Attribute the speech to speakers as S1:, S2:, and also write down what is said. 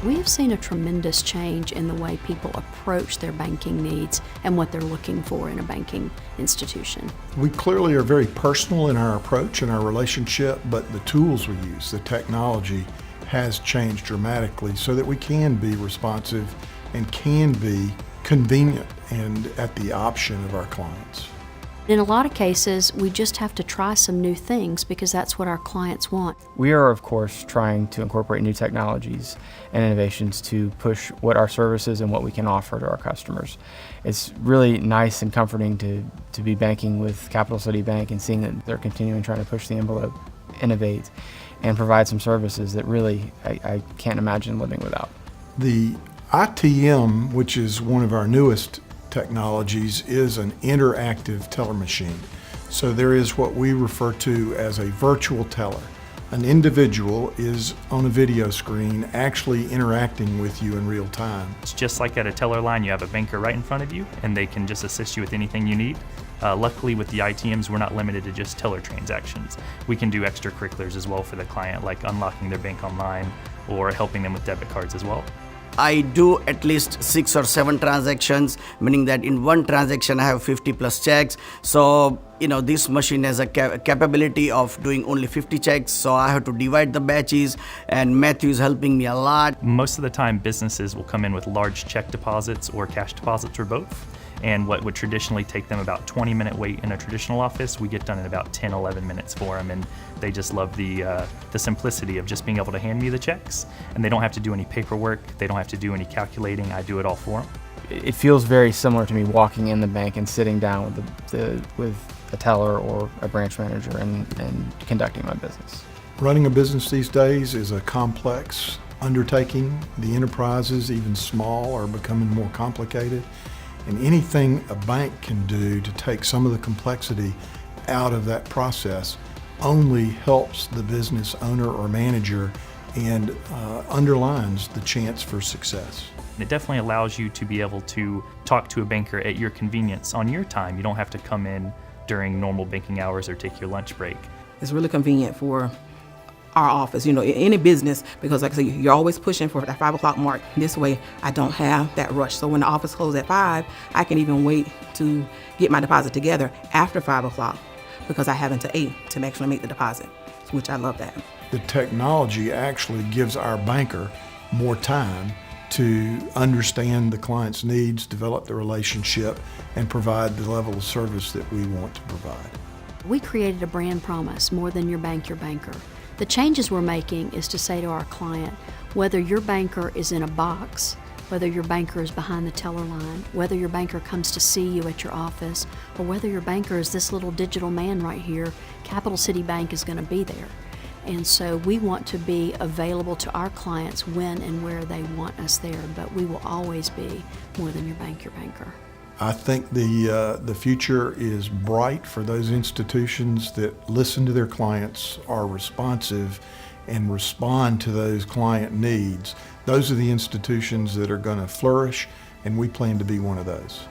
S1: We have seen a tremendous change in the way people approach their banking needs and what they're looking for in a banking institution.
S2: We clearly are very personal in our approach and our relationship, but the tools we use, the technology, has changed dramatically so that we can be responsive and can be convenient and at the option of our clients.
S1: In a lot of cases, we just have to try some new things because that's what our clients want.
S3: We are, of course, trying to incorporate new technologies and innovations to push what our services and what we can offer to our customers. It's really nice and comforting to be banking with Capital City Bank and seeing that they're continuing trying to push the envelope, innovate, and provide some services that really I can't imagine living without.
S2: The ITM, which is one of our newest technologies, is an interactive teller machine. So there is what we refer to as a virtual teller. An individual is on a video screen actually interacting with you in real time.
S4: It's just like at a teller line, you have a banker right in front of you and they can just assist you with anything you need. Luckily with the ITMs, we're not limited to just teller transactions. We can do extracurriculars as well for the client, like unlocking their bank online or helping them with debit cards as well.
S5: I do at least 6 or 7 transactions, meaning that in one transaction I have 50 plus checks. So, this machine has a capability of doing only 50 checks, so I have to divide the batches, and Matthew is helping me a lot.
S4: Most of the time, businesses will come in with large check deposits or cash deposits or both. And what would traditionally take them about 20-minute wait in a traditional office, we get done in about 10, 11 minutes for them. And they just love the simplicity of just being able to hand me the checks. And they don't have to do any paperwork. They don't have to do any calculating. I do it all for them.
S3: It feels very similar to me walking in the bank and sitting down with a teller or a branch manager and conducting my business.
S2: Running a business these days is a complex undertaking. The enterprises, even small, are becoming more complicated. And anything a bank can do to take some of the complexity out of that process only helps the business owner or manager and underlines the chance for success.
S4: It definitely allows you to be able to talk to a banker at your convenience on your time. You don't have to come in during normal banking hours or take your lunch break.
S6: It's really convenient for our office, any business, because like I said, you're always pushing for that 5 o'clock mark. This way, I don't have that rush. So when the office closes at 5, I can even wait to get my deposit together after 5 o'clock because I have until 8 to actually make the deposit, which I love that.
S2: The technology actually gives our banker more time to understand the client's needs, develop the relationship, and provide the level of service that we want to provide.
S1: We created a brand promise, more than your bank, your banker. The changes we're making is to say to our client, whether your banker is in a box, whether your banker is behind the teller line, whether your banker comes to see you at your office, or whether your banker is this little digital man right here, Capital City Bank is going to be there. And so we want to be available to our clients when and where they want us there, but we will always be more than your bank, your banker.
S2: I think the future is bright for those institutions that listen to their clients, are responsive, and respond to those client needs. Those are the institutions that are going to flourish, and we plan to be one of those.